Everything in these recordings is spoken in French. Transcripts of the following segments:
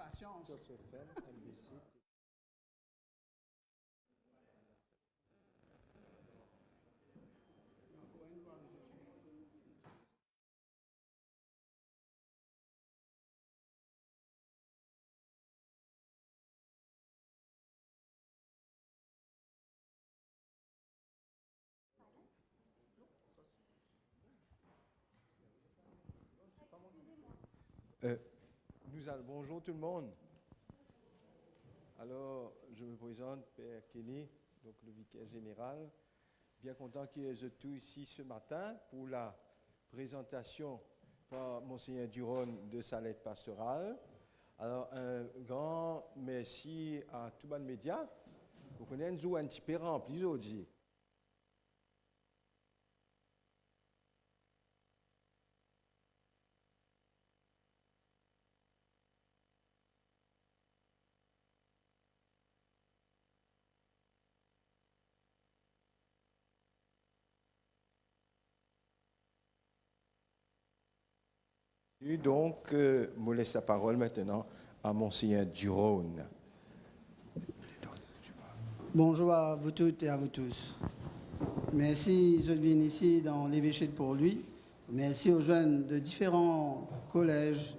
patience. Bonjour tout le monde. Alors, je me présente, Père Kelly, donc le vicaire général. Bien content qu'il y ait tous ici ce matin pour la présentation par Monseigneur Duron de sa lettre pastorale. Alors, un grand merci à tous les médias. Vous connaissez un petit peu rempli aujourd'hui. Donc, je laisse la parole maintenant à Monseigneur Duron. Bonjour à vous toutes et à vous tous. Merci, je viens ici dans l'évêché pour lui. Merci aux jeunes de différents collèges,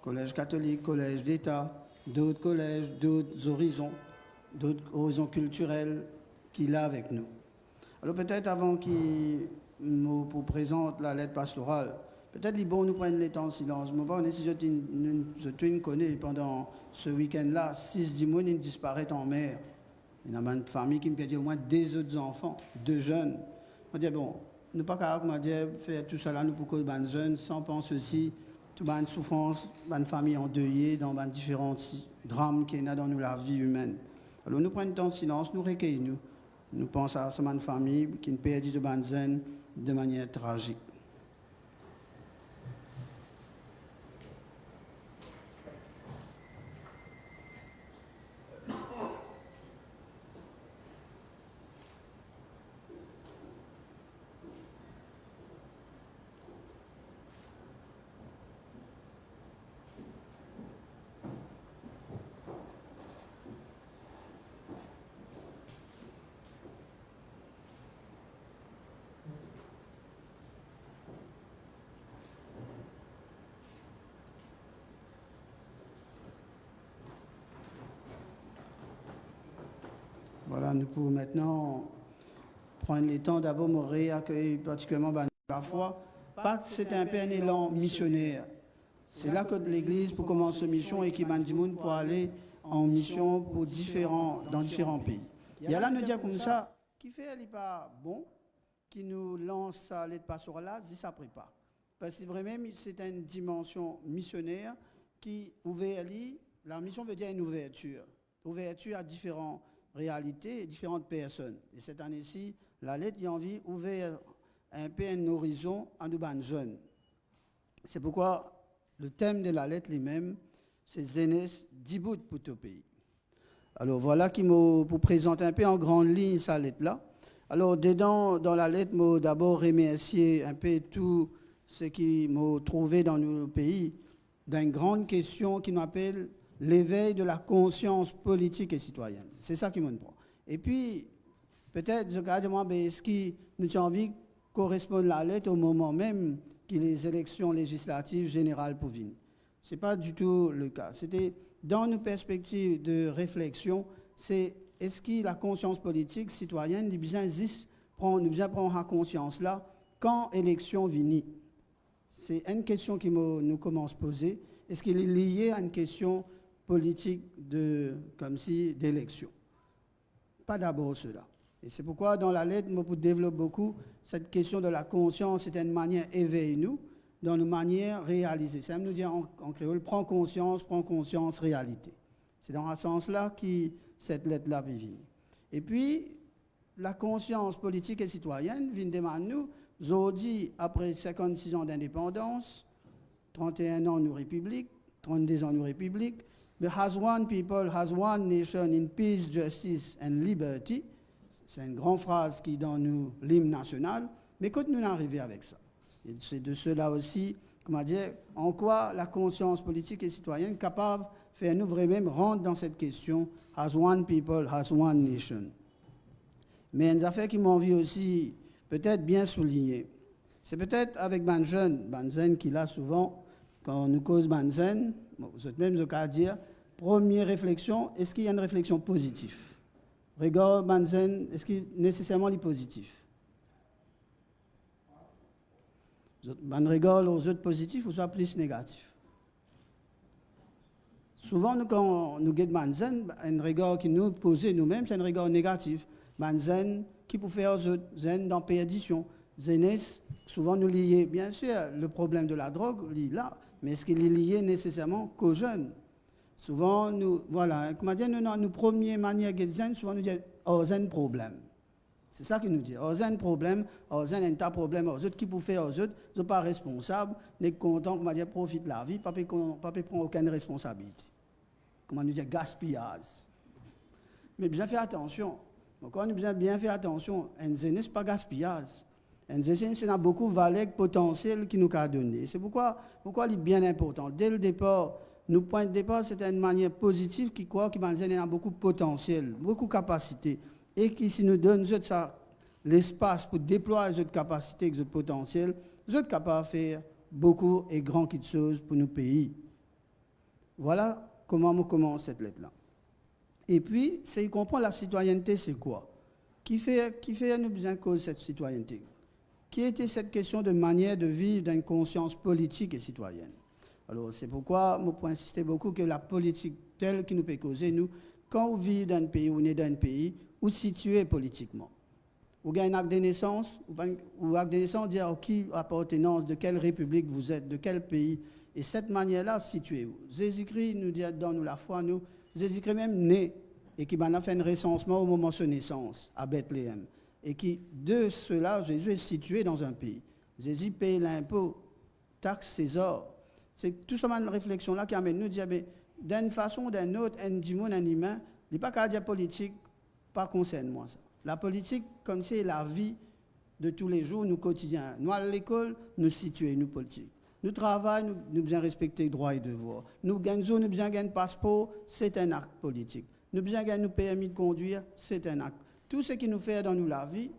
collèges catholiques, collèges d'État, d'autres collèges, d'autres horizons culturels qu'il a avec nous. Alors peut-être avant qu'il nous présente la lettre pastorale, peut-être il est bon nous prendre le temps de silence. Je ne sais pas si je connais pendant ce week-end-là, 6 démons disparaissent en mer. Il y a une famille qui me perdit au moins 2 autres enfants, 2 jeunes. On dit bon, nous pas capable de faire tout ça là, nous pour que les jeunes, sans penser aussi, toute une souffrance, une famille endeuillée, dans différents drames qu'il y a dans la vie humaine. Alors nous prenons le temps de silence, nous recueillons, nous pensons à cette famille qui nous perdit de jeunes de manière tragique. Voilà, nous pouvons maintenant prendre le temps d'abord de réaccueillir particulièrement la foi. Pas que c'est un peu un élan missionnaire. C'est là que l'Église pour commencer une mission et qui m'a dit pour aller en mission pour dans différents pays. Il y a là nous dire comme ça, qui fait elle pas bon, qui nous lance sa lettre pastorale là, dit ça prépare. Parce que vraiment c'est une dimension missionnaire qui ouvre la mission veut dire une ouverture à différents réalités et différentes personnes. Et cette année-ci, la lettre a envie d'ouvrir un peu un horizon à nos jeunes. C'est pourquoi le thème de la lettre lui-même, c'est Zénès d'Ibout pour tout pays. Alors voilà qui m'a pour présenter un peu en grande ligne sa lettre-là. Alors dedans, dans la lettre, m'a d'abord remercier un peu tout ce qui m'a trouvé dans nos pays d'une grande question qui nous appelle l'éveil de la conscience politique et citoyenne. C'est ça qui me prend. Et puis, peut-être, je regarde moi, est-ce que nous avons envie correspond la lettre au moment même que les élections législatives générales pour venir. Ce n'est pas du tout le cas. C'était dans nos perspectives de réflexion, c'est est-ce que la conscience politique citoyenne, nous bien prendre conscience là quand l'élection vient. C'est une question qui nous commence à poser. Est-ce qu'il est lié à une question politique d'élection? Pas d'abord cela. Et c'est pourquoi dans la lettre, je développe beaucoup cette question de la conscience, c'est une manière éveille nous, dans une manière réalisée. C'est nous dire en créole, prends conscience, réalité. C'est dans ce sens-là que cette lettre-là vient. Et puis, la conscience politique et citoyenne vient demander nous, aujourd'hui, après 56 ans d'indépendance, 31 ans nous république, 32 ans nous république, but has one people, has one nation in peace, justice and liberty. C'est une grande phrase qui est dans l'hymne national, mais quand nous arrivons avec ça, et c'est de cela aussi comment dire, en quoi la conscience politique et citoyenne capable de faire nous vraiment rentrer dans cette question as one people, as one nation. Mais une affaire qui m'a envie aussi peut-être bien souligner. C'est peut-être avec Banzen qui l'a souvent, quand on nous cause Banzen, vous êtes même à dire, première réflexion, est-ce qu'il y a une réflexion positive? Regarde Banzen, est-ce qu'il est nécessairement positif? On regarde aux autres positifs ou soit plus négatif. Souvent, nous, quand nous guettons Banzen, un regard qui nous pose nous-mêmes, c'est un regard négatif. Banzen qui peut faire aux autres, zen dans perdition. Zenes, souvent nous lions, bien sûr, le problème de la drogue, là, mais est-ce qu'il est lié nécessairement qu'aux jeunes? Souvent, nous, voilà, comment dire, nous première manière de zen, souvent nous disons, oh, zen problème. C'est ça qu'il nous dit. Oh, zen problème, oh, zen un tas problème, aux autres qui peuvent faire aux autres, ils ne sont pas responsables, n'est content, comment dire, profite de la vie, pas prendre aucune responsabilité. Comment nous dire, gaspillage. Mais bien faire attention. Donc, on a bien faire attention. Un zen, ce n'est pas gaspillage. Un zen, c'est beaucoup de valeur potentielle qui nous a donné. C'est pourquoi il est bien important. Dès le départ, nos points de départ, c'était une manière positive qui croit qu'il y a beaucoup de potentiel, beaucoup de capacité. Et qui, si nous donne l'espace pour déployer cette capacité, ce potentiel, nous sommes capables de faire beaucoup et grand choses pour nos pays. Voilà comment on commence cette lettre-là. Et puis, c'est comprendre la citoyenneté, c'est quoi? Qui fait nous besoin cause cette citoyenneté? Qui était cette question de manière de vivre d'une conscience politique et citoyenne? Alors, c'est pourquoi je peux insister beaucoup que la politique telle qui nous peut causer, nous, quand on vit dans un pays, on est dans un pays, où situé politiquement. Vous avez un acte de naissance, ou acte de naissance, dire qui appartenance, de quelle république vous êtes, de quel pays. Et cette manière-là, situez-vous. Jésus-Christ nous dit dans nous la foi, nous, Jésus-Christ même né, et qui a fait un recensement au moment de sa naissance, à Bethléem. Et qui, de cela, Jésus est situé dans un pays. Jésus paye l'impôt, taxe César. C'est tout simplement une réflexion-là qui amène nous à dire, d'une façon ou d'une autre, un monde, un humain, il n'est pas qu'à dire politique, pas concerne moi ça. La politique, comme c'est la vie de tous les jours, nous quotidiens. Nous, à l'école, nous situons, nous politiques. Nous travaillons, nous devons respecter les droits et devoirs. Nous gagnons, nous devons gagner un passeport, c'est un acte politique. Nous devons gagner un permis de conduire, c'est un acte. Tout ce qui nous fait dans nous la vie,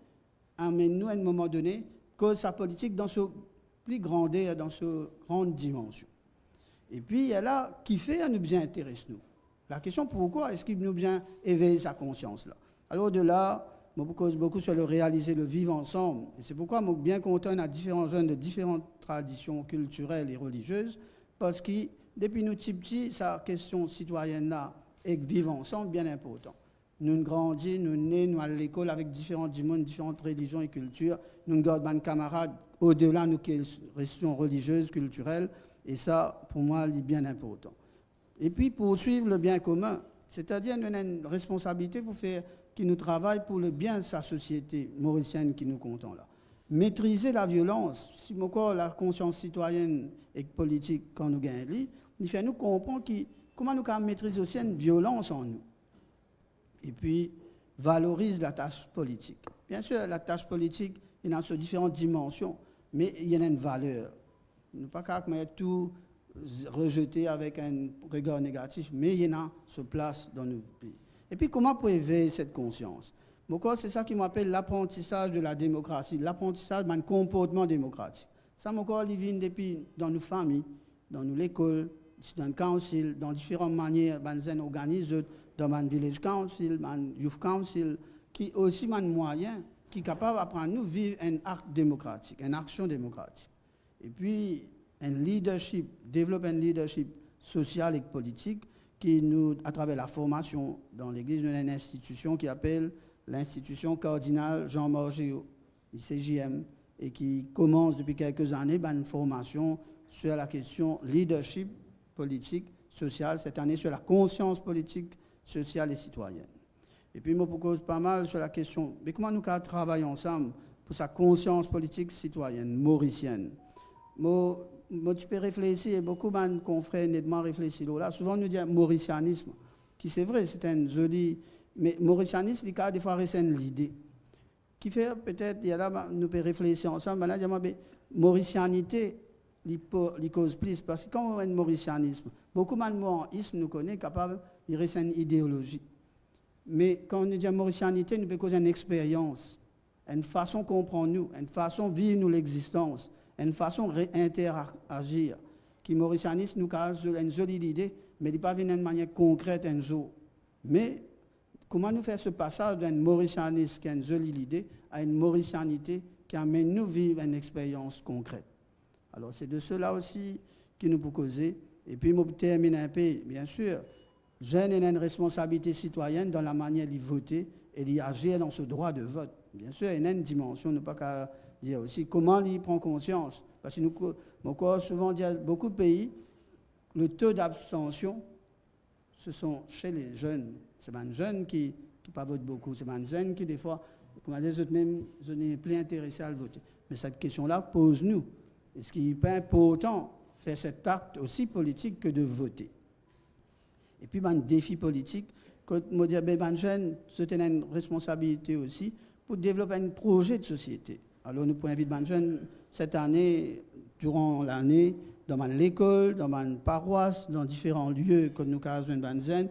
amène-nous à un moment donné, cause sa politique dans ce plus grandeur, dans ce grande dimension. Et puis, il y a là, qui fait à nous bien intéresser nous. La question, pourquoi est-ce qu'il nous bien éveiller sa conscience là? Alors de là, je me cause beaucoup sur le réaliser, le vivre ensemble. Et c'est pourquoi je suis bien content à différents jeunes de différentes traditions culturelles et religieuses, parce que depuis nous petits, sa question citoyenne là, et vivre ensemble, bien important. Nous grandissons, nous nés, nous allons à l'école avec différents du monde, différentes religions et cultures. Nous gardons des camarades au-delà de nos questions religieuses, culturelles. Et ça, pour moi, c'est bien important. Et puis, poursuivre le bien commun, c'est-à-dire nous avons une responsabilité pour faire qui nous travaille pour le bien de sa société mauricienne qui nous comptons là. Maîtriser la violence, si encore la conscience citoyenne et politique quand nous gagnons, il fait nous comprendre comment nous pouvons maîtriser aussi une violence en nous. Et puis, valorise la tâche politique. Bien sûr, la tâche politique, il y a sur différentes dimensions, mais il y a une valeur. Nous ne pouvons pas tout rejeter avec un regard négatif, mais il y en a se place dans nos pays. Et puis, comment pour éveiller cette conscience? C'est ça qui m'appelle l'apprentissage de la démocratie, l'apprentissage d'un comportement démocratique. Ça, il vient depuis dans nos familles, dans l'école, dans le council, dans différentes manières, on organise dans le village council, le youth council, qui aussi un moyen qui est capable d'apprendre nous vivre un acte démocratique, une action démocratique. Et puis, un leadership, développer un leadership social et politique qui nous, à travers la formation dans l'Église, nous avons une institution qui appelle l'institution cardinale Jean-Marc Géo, ICJM, et qui commence depuis quelques années une formation sur la question leadership politique, social, cette année sur la conscience politique, sociale et citoyenne. Et puis, je me pose pas mal sur la question, mais comment nous travaillons ensemble pour sa conscience politique citoyenne, mauricienne? Moi, tu peux réfléchir, et beaucoup de confrères nettement réfléchissent là. Souvent, nous disons mauricianisme, qui c'est vrai, c'est un joli. Mais mauricianisme, il y a des fois ressentir l'idée. Qui fait peut-être, il y a là, nous pouvons réfléchir ensemble, là, mauricianité, les causes plus, parce que quand on a le mauricianisme, beaucoup de mots nous connaissent capable de rester une idéologie. Mais quand on dit mauricianité, nous peut causer une expérience, une façon de comprendre nous, une façon de vivre nous l'existence, une façon d'interagir. Qui mauricianisme nous cause une jolie idée, mais il n'est pas venu d'une manière concrète un jour. Mais comment nous faire ce passage d'un mauricianisme qui a une jolie idée à une mauricianité qui amène nous vivre une expérience concrète. Alors c'est de cela aussi qui nous peut causer. Et puis, je termine un peu, bien sûr, jeunes ont une responsabilité citoyenne dans la manière de voter et d'agir dans ce droit de vote. Bien sûr, il y a une dimension, ne pas qu'à dire aussi comment il prend conscience. Parce que nous, souvent, dit beaucoup de pays, le taux d'abstention, ce sont chez les jeunes. C'est les jeunes qui ne pas votent beaucoup. C'est les jeunes qui, des fois, comme on dit, je n'ai plus intéressé à le voter. Mais cette question-là pose-nous. Est-ce qu'il n'est pas important de faire cet acte aussi politique que de voter? Et puis, un défi politique, quand on dit que les jeunes, c'est une responsabilité aussi pour développer un projet de société. Alors, nous pouvons inviter les jeunes cette année, durant l'année, dans l'école, dans ma paroisse, dans différents lieux, comme nous avons une jeunes,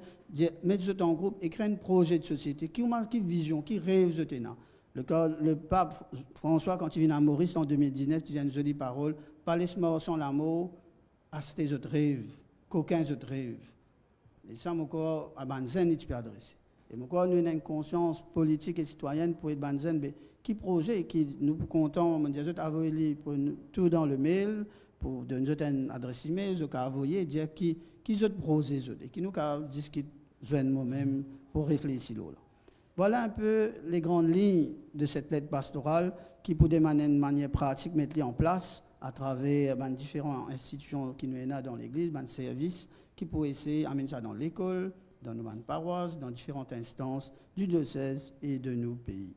mettre en groupe et créer un projet de société. Qui vision, qui rêve de tenir. Le pape François, quand il vient à Maurice en 2019, il dit une jolie parole, pas les morts sans l'amour, à ces autres rêves, qu'aucun autre rêve. Et ça, mon corps, à Banzen, il peut adresser. Et mon corps, nous avons une conscience politique et citoyenne pour être Banzen, mais qui projet, qui nous comptons, on dit, envoyer tout dans le mail, pour donner une adresse email, je peux envoyer, dire qui autres projets, qui nous discutent moi-même pour réfléchir là. Voilà un peu les grandes lignes de cette lettre pastorale qui, pour de manière pratique, mettre en place à travers différentes institutions qui nous sont dans l'Église, des services qui pourraient essayer d'amener ça dans l'école, dans nos paroisses, dans différentes instances du diocèse et de nos pays.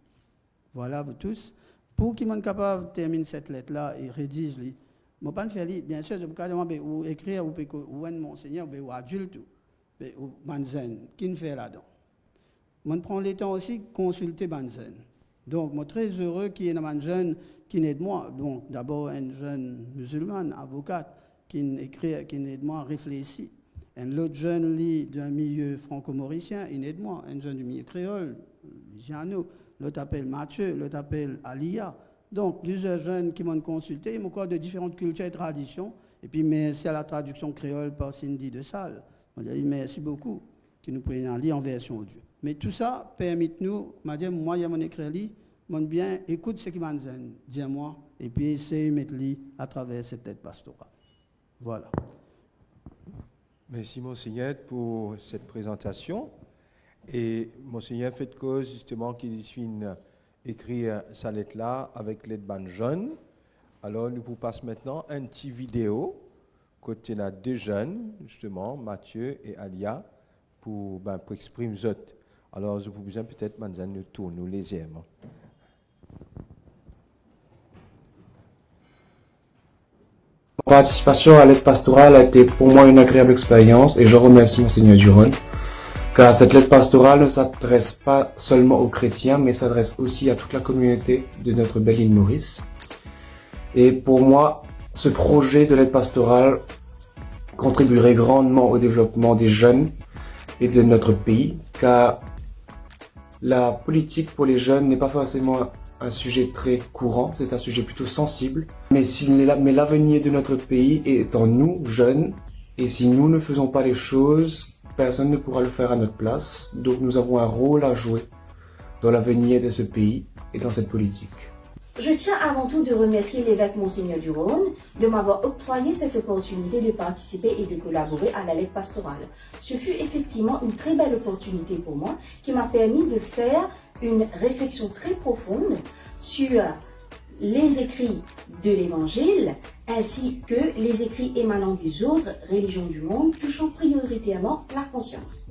Voilà, vous tous. Pour qu'ils soient capables de terminer cette lettre-là et rédiger, je ne peux pas faire, bien sûr, je peux demander ou écrire ou un monseigneur ou adulte ou banzen, qui ne fait là-dedans. Je prends le temps aussi de consulter banzen. Donc, je suis très heureux qu'il y ait un jeune qui n'aide moi. Donc, d'abord, un jeune musulman, avocate, qui aide moi à réfléchir. Un autre jeune d'un milieu franco-mauricien, il aide moi. Un jeune du milieu créole, Luciano. L'autre appelle Mathieu, l'autre appelle Alia. Donc, plusieurs jeunes qui m'ont consulté, ils m'ont encore de différentes cultures et traditions. Et puis, merci à la traduction créole par Cindy de Salle. On dit merci beaucoup, qui nous prennent lire en version audio. Mais tout ça permet-nous, moi, il y a mon écrit, mon bien, écoute ce qui m'a dit, dis-moi, et puis essaye de mettre à travers cette tête pastorale. Voilà. Merci, Monseigneur, pour cette présentation. Et Monseigneur fait de cause, justement, qu'il finit écrire sa lettre-là avec l'aide ban jeune. Alors, nous vous passons maintenant un petit vidéo, côté là deux jeunes, justement, Mathieu et Alia, pour exprimer eux. Alors, je vous besoin peut-être, maintenant, nous tournons, nous les aimons. Ma participation à l'aide pastorale a été pour moi une agréable expérience et je remercie Monseigneur Duron, car cette lettre pastorale ne s'adresse pas seulement aux chrétiens, mais s'adresse aussi à toute la communauté de notre belle île Maurice. Et pour moi, ce projet de l'aide pastorale contribuerait grandement au développement des jeunes et de notre pays, car la politique pour les jeunes n'est pas forcément un sujet très courant, c'est un sujet plutôt sensible. Mais l'avenir de notre pays est en nous, jeunes, et si nous ne faisons pas les choses, personne ne pourra le faire à notre place. Donc nous avons un rôle à jouer dans l'avenir de ce pays et dans cette politique. Je tiens avant tout de remercier l'évêque Monseigneur Duron de m'avoir octroyé cette opportunité de participer et de collaborer à la lettre pastorale. Ce fut effectivement une très belle opportunité pour moi qui m'a permis de faire une réflexion très profonde sur les écrits de l'Évangile ainsi que les écrits émanant des autres religions du monde touchant prioritairement la conscience.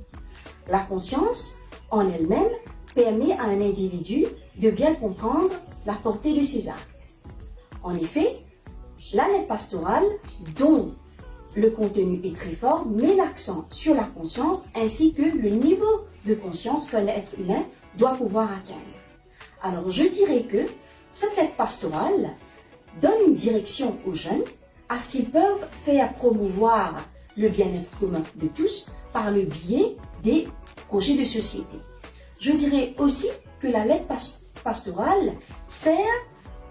La conscience, en elle-même, permet à un individu de bien comprendre la portée de ses actes. En effet, la lettre pastorale, dont le contenu est très fort, met l'accent sur la conscience ainsi que le niveau de conscience qu'un être humain doit pouvoir atteindre. Alors je dirais que cette lettre pastorale donne une direction aux jeunes à ce qu'ils peuvent faire promouvoir le bien-être commun de tous par le biais des projets de société. Je dirais aussi que la lettre pastorale sert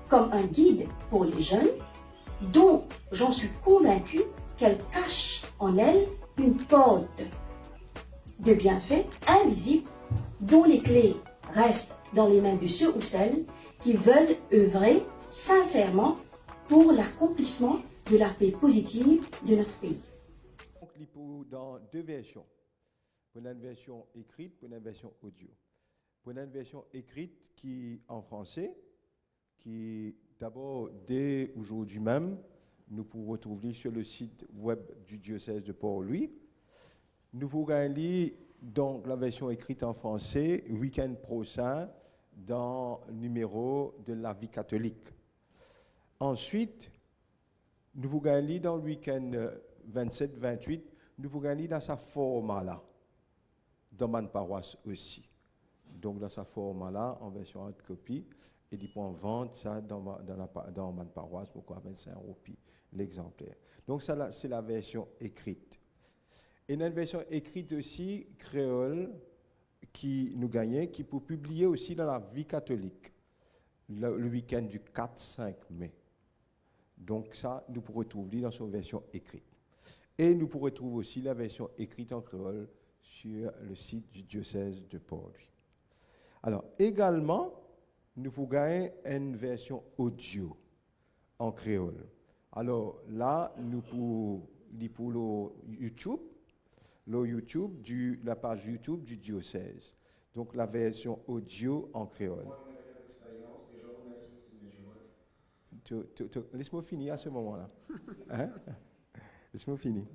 comme un guide pour les jeunes dont j'en suis convaincue qu'elle cache en elle une porte de bienfaits invisibles dont les clés restent dans les mains de ceux ou celles qui veulent œuvrer sincèrement pour l'accomplissement de la paix positive de notre pays. Donc, il faut dans deux versions. Pour une version écrite, pour une version audio. Pour une version écrite qui en français, qui d'abord dès aujourd'hui même, nous pouvons retrouver sur le site web du diocèse de Port-Louis. Nous pourrons lire donc la version écrite en français week-end prochain dans le numéro de la vie catholique. Ensuite, nous pourrons lire dans le week-end 27-28, nous pourrons lire dans sa format-là, dans ma paroisse aussi. Donc dans sa format-là, en version hard copy, et il peut en vendre ça dans ma paroisse, pourquoi 25 € l'exemplaire. Donc ça, c'est la version écrite. Et une version écrite aussi, créole, qui nous gagnait, qui peut publier aussi dans la vie catholique, le week-end du 4-5 mai. Donc ça, nous pourrons trouver dans son version écrite. Et nous pourrons trouver aussi la version écrite en créole sur le site du diocèse de Port-Louis. Alors, également, nous pouvons gagner une version audio en créole. Alors là, nous pouvons pour le YouTube, la page YouTube du diocèse. Donc la version audio en créole. Laisse-moi finir à ce moment-là. Hein? Laisse-moi finir.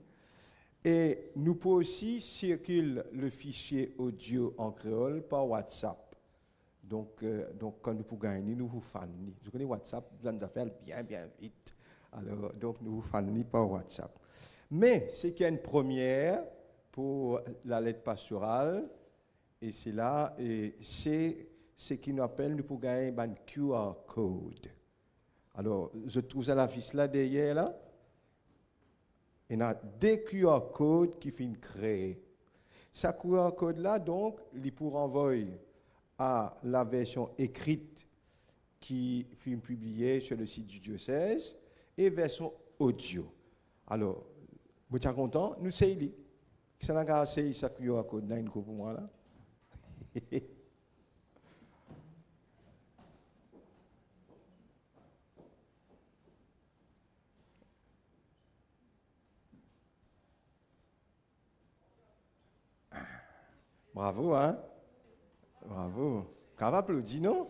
Et nous pouvons aussi circuler le fichier audio en créole par WhatsApp. Donc quand nous pouvons gagner, nous vous faisons. Vous connaissez WhatsApp, vous allez faire bien vite. Alors, donc, nous vous faisons par WhatsApp. Mais c'est qu'il y a une première pour la lettre pastorale, et c'est là, et c'est ce qu'on appelle, nous pouvons gagner un QR code. Alors, je trouve la fiche là derrière, là. Il y a des QR codes qui finissent créer. Ce QR code là, donc, il pour envoyer à la version écrite qui fut publiée sur le site du diocèse et version audio. Alors, vous êtes content? Nous sommes ici. Ça n'a pas assez ça QR code là, pour moi là. Bravo, hein? Bravo. Quand va applaudir, non?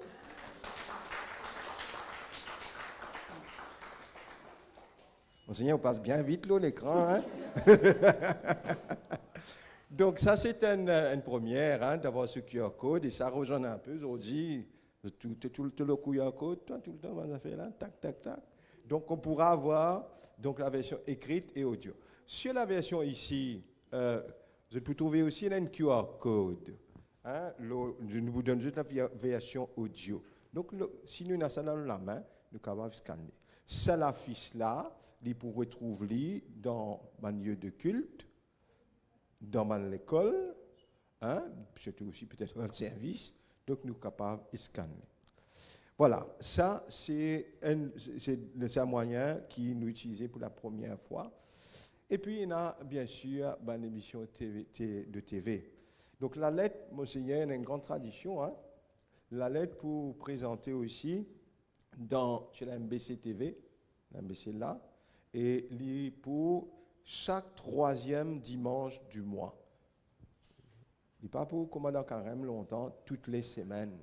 Monseigneur, on passe bien vite l'écran, hein? Donc ça, c'est une première, hein, d'avoir ce QR code, et ça rejoint un peu aujourd'hui, tout le QR code, tout le temps, on va faire là, tac, tac, tac. Donc on pourra avoir donc, la version écrite et audio. Sur la version ici, je peux trouver aussi un QR code. Hein, je vous donne juste la version audio. Donc si nous avons ça dans la main, nous pouvons scanner. C'est la fiche là, vous pouvez retrouver dans un lieu de culte, dans l'école, hein, surtout aussi peut-être dans le service, donc nous sommes capables de scanner. Voilà, ça c'est un moyen qui nous utilisons pour la première fois. Et puis il y a bien sûr l'émission de TV. Donc la lettre, Monseigneur, il y a une grande tradition, hein, la lettre pour présenter aussi chez la MBC TV, la MBC là, et pour chaque 3e dimanche du mois. Il n'est pas pour commander un carême longtemps, toutes les semaines.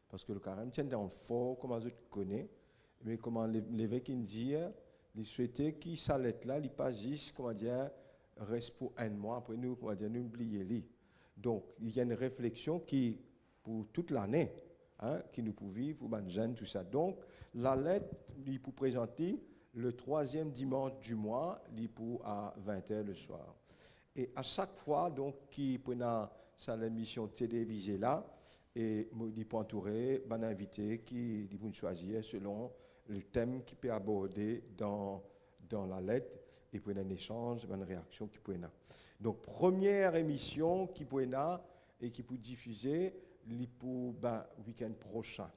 Parce que le carême tient dans le fort, comme je connais, mais comment l'évêque dit, il souhaitait que sa lettre-là, il pas juste, comment dire, reste pour un mois, après nous, comment dire, nous oublier. Donc, il y a une réflexion qui, pour toute l'année, hein, qui nous peut vivre, pour les jeunes, tout ça. Donc, la lettre, il peut présenter le 3e dimanche du mois, il pour à 20h le soir. Et à chaque fois, donc, qui prend sa émission télévisée là, et il peut entourer un invité qui peut choisir selon le thème qu'il peut aborder dans dans la lettre et pour un échange, une réaction qui peut être. Donc, première émission qui peut être et qui peut diffuser pour le week-end prochain,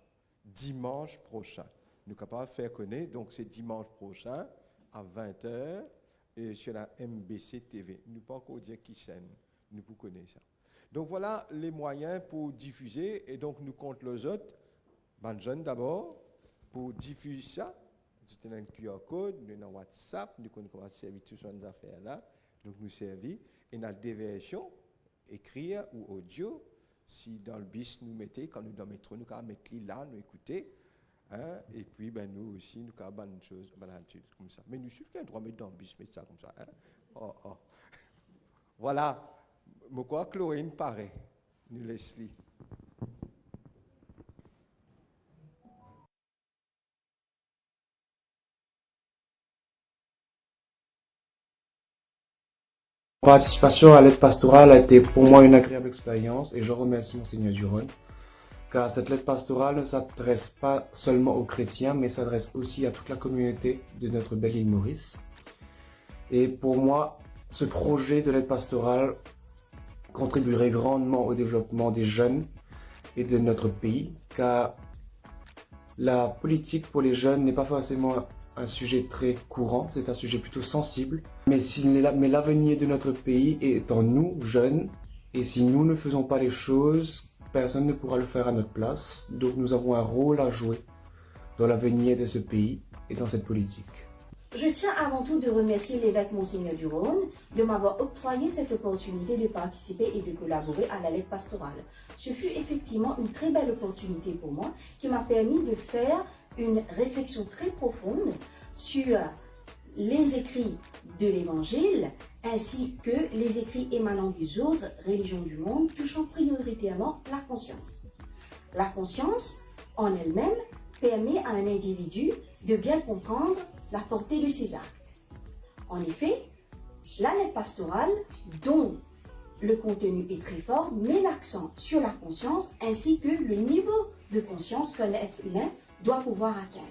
dimanche prochain. Nous sommes capables de faire connaître, donc c'est dimanche prochain à 20h sur la MBC TV. Nous ne pouvons pas encore dire qui c'est, nous pouvons connaître ça. Donc voilà les moyens pour diffuser et donc nous comptons les autres, jeunes d'abord, pour diffuser ça. C'est un QR code, nous avons WhatsApp, nous commençons à servir toutes ces affaires-là. Donc nous servons et dans des versions, écrire ou audio, si dans le bis nous mettons, quand nous dans le métro, nous pouvons mettre là, nous écouter. Hein, et puis nous aussi, nous avons des choses comme ça. Mais nous sommes le droit de mettre dans le bis, mettre ça comme ça. Hein? Oh, oh. Voilà. Je crois que Chloé paraît. Nous laissons. Ma participation à l'aide pastorale a été pour moi une agréable expérience et je remercie Monseigneur Duron, car cette lettre pastorale ne s'adresse pas seulement aux chrétiens, mais s'adresse aussi à toute la communauté de notre belle île Maurice. Et pour moi, ce projet de l'aide pastorale contribuerait grandement au développement des jeunes et de notre pays, car la politique pour les jeunes n'est pas forcément un sujet très courant, c'est un sujet plutôt sensible. Mais l'avenir de notre pays est en nous, jeunes, et si nous ne faisons pas les choses, personne ne pourra le faire à notre place. Donc nous avons un rôle à jouer dans l'avenir de ce pays et dans cette politique. Je tiens avant tout de remercier l'évêque Monseigneur Duron de m'avoir octroyé cette opportunité de participer et de collaborer à la lettre pastorale. Ce fut effectivement une très belle opportunité pour moi qui m'a permis de faire une réflexion très profonde sur les écrits de l'Évangile ainsi que les écrits émanant des autres religions du monde touchant prioritairement la conscience. La conscience, en elle-même, permet à un individu de bien comprendre la portée de ses actes. En effet, la lettre pastorale, dont le contenu est très fort, met l'accent sur la conscience ainsi que le niveau de conscience qu'un être humain doit pouvoir atteindre.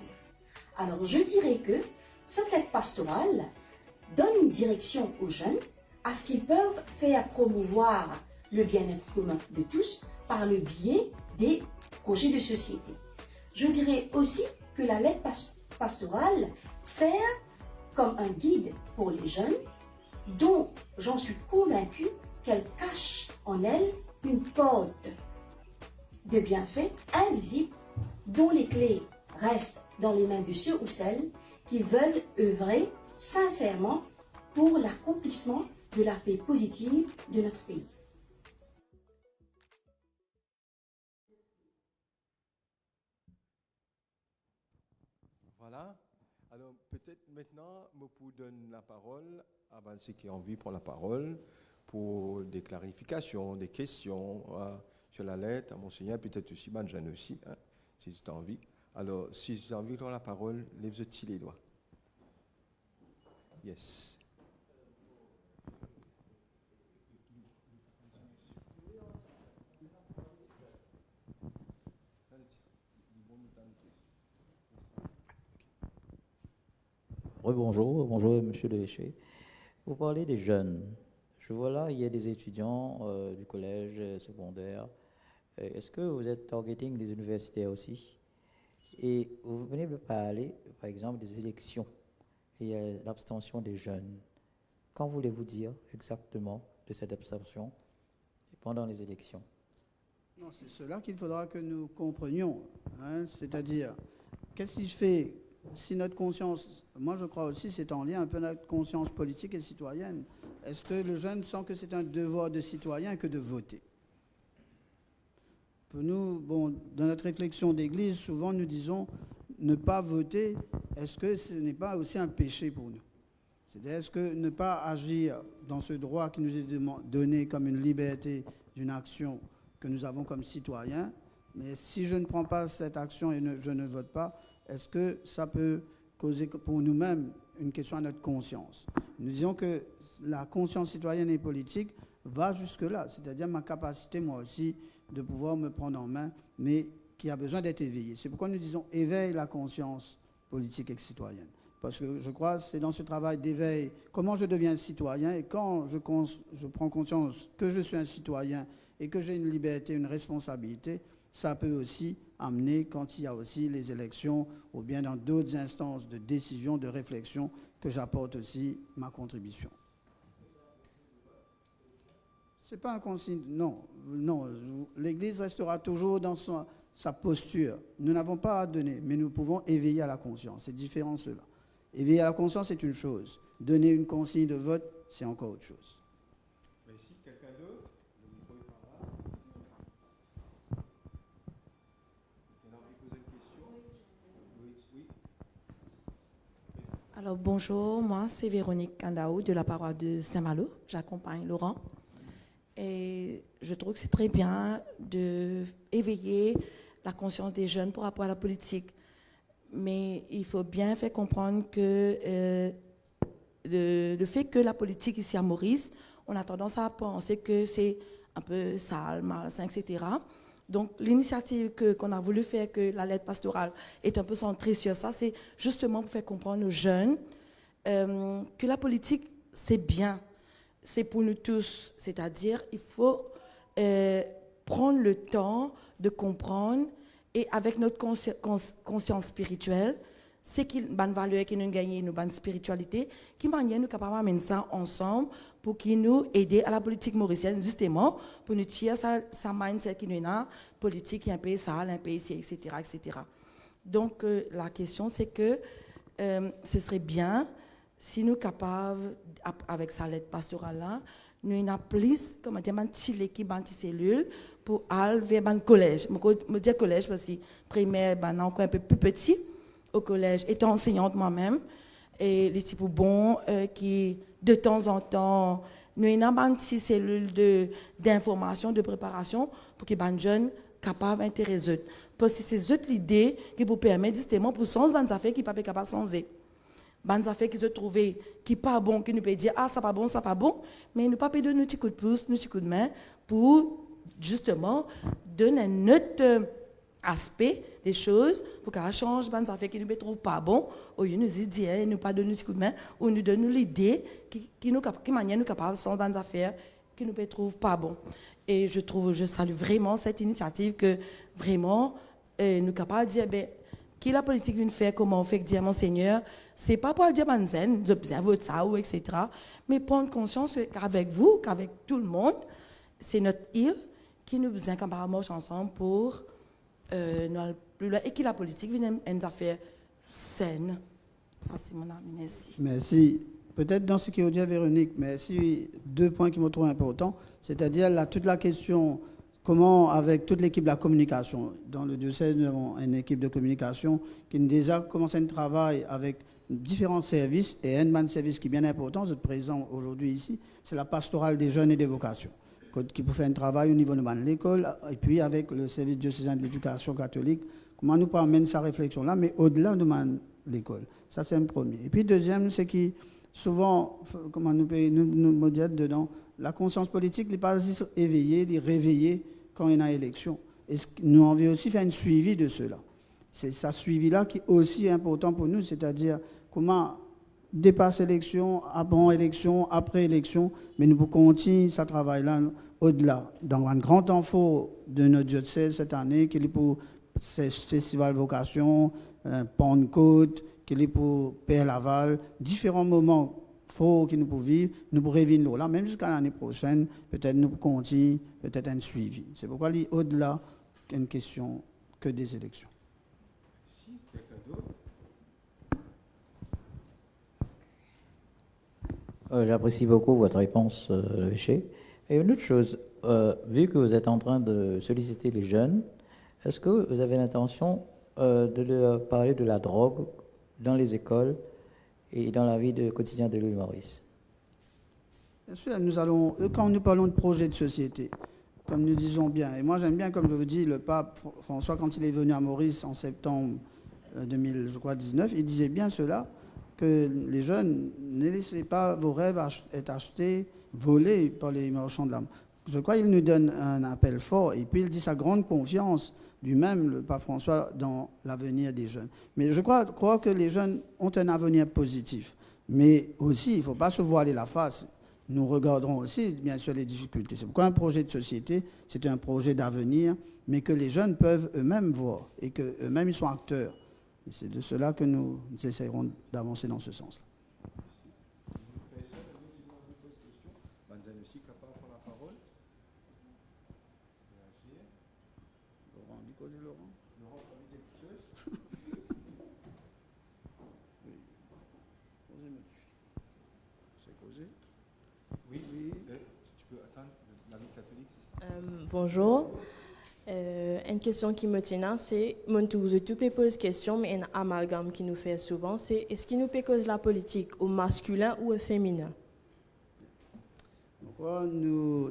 Alors je dirais que cette lettre pastorale donne une direction aux jeunes à ce qu'ils peuvent faire promouvoir le bien-être commun de tous par le biais des projets de société. Je dirais aussi que la lettre pastorale sert comme un guide pour les jeunes dont j'en suis convaincue qu'elle cache en elle une porte de bienfaits invisibles dont les clés restent dans les mains de ceux ou celles qui veulent œuvrer sincèrement pour l'accomplissement de la paix positive de notre pays. Voilà. Alors, peut-être maintenant, je vous donne la parole à ceux qui ont envie de prendre la parole pour des clarifications, des questions sur la lettre à Monseigneur, peut-être aussi, Jeanne aussi, hein, si tu as envie. Alors, si tu as envie de prendre la parole, lève-toi les doigts. Yes. Bonjour, bonjour Monsieur l'évêché. Vous parlez des jeunes. Je vois là, il y a des étudiants du collège secondaire. Est-ce que vous êtes targeting les universitaires aussi? Et vous venez de parler, par exemple, des élections et l'abstention des jeunes. Qu'en voulez-vous dire exactement de cette abstention pendant les élections? Non, c'est cela qu'il faudra que nous comprenions. Hein, c'est-à-dire, qu'est-ce qui se fait si notre conscience, moi je crois aussi c'est en lien un peu notre conscience politique et citoyenne. Est-ce que le jeune sent que c'est un devoir de citoyen que de voter? Pour nous, bon, dans notre réflexion d'église, souvent nous disons ne pas voter, est-ce que ce n'est pas aussi un péché pour nous? C'est-à-dire, est-ce que ne pas agir dans ce droit qui nous est donné comme une liberté d'une action que nous avons comme citoyens, mais si je ne prends pas cette action et je ne vote pas, est-ce que ça peut causer pour nous-mêmes une question à notre conscience? Nous disons que la conscience citoyenne et politique va jusque-là, c'est-à-dire ma capacité, moi aussi, de pouvoir me prendre en main, mais qui a besoin d'être éveillée. C'est pourquoi nous disons éveille la conscience politique et citoyenne. Parce que je crois que c'est dans ce travail d'éveil, comment je deviens citoyen, et quand je prends conscience que je suis un citoyen et que j'ai une liberté, une responsabilité, ça peut aussi amener, quand il y a aussi les élections, ou bien dans d'autres instances de décision, de réflexion, que j'apporte aussi ma contribution. Ce n'est pas un consigne, non, l'Église restera toujours dans sa posture. Nous n'avons pas à donner, mais nous pouvons éveiller à la conscience. C'est différent cela. Éveiller à la conscience, c'est une chose. Donner une consigne de vote, c'est encore autre chose. Merci. Quelqu'un d'autre? Le micro est par là. Il y en a qui pose une question? Oui. Alors bonjour, moi c'est Véronique Kandaou de la paroisse de Saint-Malo. J'accompagne Laurent. Et je trouve que c'est très bien d'éveiller la conscience des jeunes par rapport à la politique. Mais il faut bien faire comprendre que le fait que la politique ici à Maurice, on a tendance à penser que c'est un peu sale, malsain, etc. Donc l'initiative qu'on a voulu faire, que la lettre pastorale est un peu centrée sur ça, c'est justement pour faire comprendre aux jeunes que la politique, c'est bien. C'est pour nous tous, c'est-à-dire il faut prendre le temps de comprendre et avec notre conscience spirituelle, c'est qu'il y a une valeur qui nous gagne, une bonne spiritualité, qui manière nous capables d'amener ça ensemble pour qu'il nous aide à la politique mauricienne, justement, pour nous tirer sa mindset qui nous a, politique qui est un pays sale, un pays ici, etc., etc. Donc la question c'est que ce serait bien si nous sommes capables, avec sa lettre pastorale-là, nous avons plus, comment dire, une petite équipe, une petite cellule pour aller vers un collège. Je dis collège parce que primaire, encore un peu plus petit au collège. Étant enseignante moi-même, et les types bons qui, de temps en temps, nous avons une petite cellule d'information, de préparation pour que les jeunes capables d'intérêter. Parce que c'est l'idée qui vous permet justement pour sens bonnes affaires qui ne sont pas capables de changer. Bonnes affaires qui se trouvent qui pas bon, qui nous peut dire ah ça pas bon, ça pas bon, mais nous pas donner un petit coup de pouce, un petit coup de main pour justement donner un autre aspect des choses pour qu'elle change bonnes affaires qui nous trouvent pas bon, au lieu de nous dire nous pas donner un petit coup de main ou nous donner l'idée qui manière nous capable de changer bonnes affaires qui nous trouvent pas bon. Et je salue vraiment cette initiative que vraiment nous capables de dire qui la politique vient faire, comment on fait dire Monseigneur, c'est pas pour dire Banzen, j'observe ça ou etc. Mais prendre conscience qu'avec vous, qu'avec tout le monde, c'est notre île qui nous besoin qu'on marche ensemble pour nous aller plus loin et que la politique vienne une affaire saine. Ça c'est mon avis, merci. Merci. Peut-être dans ce qu'il dit Véronique, mais si deux points qui me trouvent importants, c'est-à-dire toute la question. Comment, avec toute l'équipe de la communication, dans le diocèse, nous avons une équipe de communication qui a déjà commencé un travail avec différents services, et un service qui est bien important, je suis présent aujourd'hui ici, c'est la pastorale des jeunes et des vocations, qui peut faire un travail au niveau de l'école, et puis avec le service diocésain de l'éducation catholique, comment nous peut amener sa réflexion-là, mais au-delà de l'école. Ça, c'est un premier. Et puis, deuxième, c'est que souvent, comment nous dire dedans, la conscience politique n'est pas juste éveillée, elle est réveillée quand il y a une élection. Et nous avons aussi fait un suivi de cela. C'est ce suivi-là qui est aussi important pour nous, c'est-à-dire comment dépasser l'élection, avant élection, après élection, mais nous pouvons continuer ce travail-là au-delà. Dans un grand temps fort de notre diocèse cette année, qui est pour ce festival vocation, Pentecôte, qui est pour Père Laval, différents moments forts que nous pouvons vivre, nous pouvons revivre là, même jusqu'à l'année prochaine, peut-être nous pouvons continuer, peut-être un suivi. C'est pourquoi il y a au-delà qu'une question que des élections. Merci. Quelqu'un d'autre? J'apprécie beaucoup votre réponse, Léché. Et une autre chose, vu que vous êtes en train de solliciter les jeunes, est-ce que vous avez l'intention de leur parler de la drogue dans les écoles et dans la vie quotidienne de l'île Maurice? Bien sûr, nous allons, quand nous parlons de projet de société, comme nous disons bien, et moi j'aime bien, comme je vous dis, le pape François, quand il est venu à Maurice en septembre 2019, il disait bien cela, que les jeunes, ne laissez pas vos rêves être achetés, volés par les marchands de l'âme. Je crois qu'il nous donne un appel fort, et puis il dit sa grande confiance lui-même, le pape François, dans l'avenir des jeunes. Mais je crois que les jeunes ont un avenir positif. Mais aussi, il ne faut pas se voiler la face. Nous regarderons aussi, bien sûr, les difficultés. C'est pourquoi un projet de société, c'est un projet d'avenir, mais que les jeunes peuvent eux-mêmes voir et qu'eux-mêmes, ils sont acteurs. Et c'est de cela que nous essayerons d'avancer dans ce sens-là. Bonjour. Une question qui me tient, c'est, mon tour, tout peut poser question, mais un amalgame qui nous fait souvent, c'est est-ce qu'il nous peut cause la politique au masculin ou au féminin?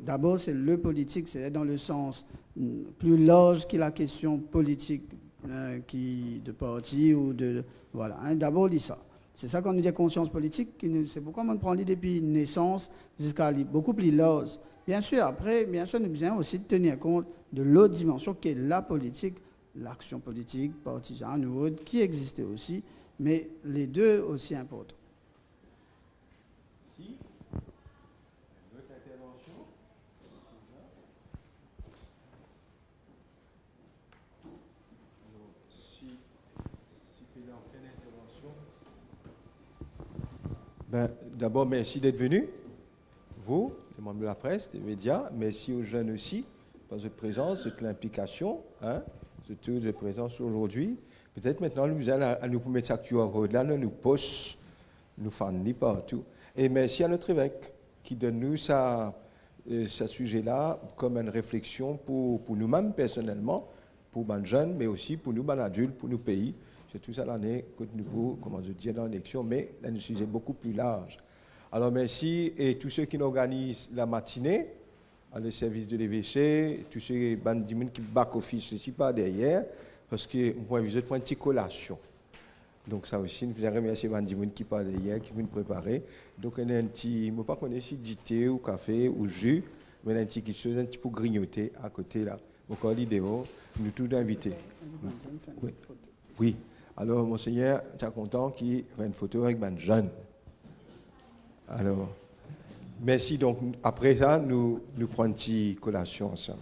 D'abord, c'est le politique, c'est dans le sens plus large que la question politique de parti ou de... Voilà, hein, d'abord, dit ça. C'est ça qu'on nous dit conscience politique, c'est pourquoi on prend l'idée depuis naissance jusqu'à beaucoup plus large. Bien sûr, après, bien sûr, nous avons besoin aussi de tenir compte de l'autre dimension qui est la politique, l'action politique, partisane ou autre, qui existait aussi, mais les deux aussi importants. Si, une autre intervention. Alors, si Pédant fait une intervention. D'abord, merci d'être venu. Vous, les membres de la presse, des médias, merci aux jeunes aussi, pour votre présence, votre implication, hein, surtout votre présence aujourd'hui. Peut-être maintenant, nous allons nous mettre ça là, nous poste, nous fans partout. Et merci à notre évêque qui donne nous ce sujet-là comme une réflexion pour nous-mêmes personnellement, pour les jeunes, mais aussi pour nous, les adultes, pour nos pays. C'est tout ça l'année que nous, comment je dis, dans l'élection, mais un sujet beaucoup plus large. Alors merci et tous ceux qui organisent la matinée, le service de l'évêché, tous ceux qui back office ici pas derrière, parce que on prend une petite collation. Donc ça aussi, nous vous remercier les qui parlent derrière, qui viennent préparer. Donc on a un petit, je ne sais pas qu'on est ici du thé ou café ou jus, mais un petit quelque chose, un petit peu grignoter à côté là. Encore l'idée, nous tous invités. Oui. Oui. Alors monseigneur, tu es content qu'il fait une photo avec Ben Jeanne. Alors, merci. Donc, après ça, nous prenons une petite collation ensemble.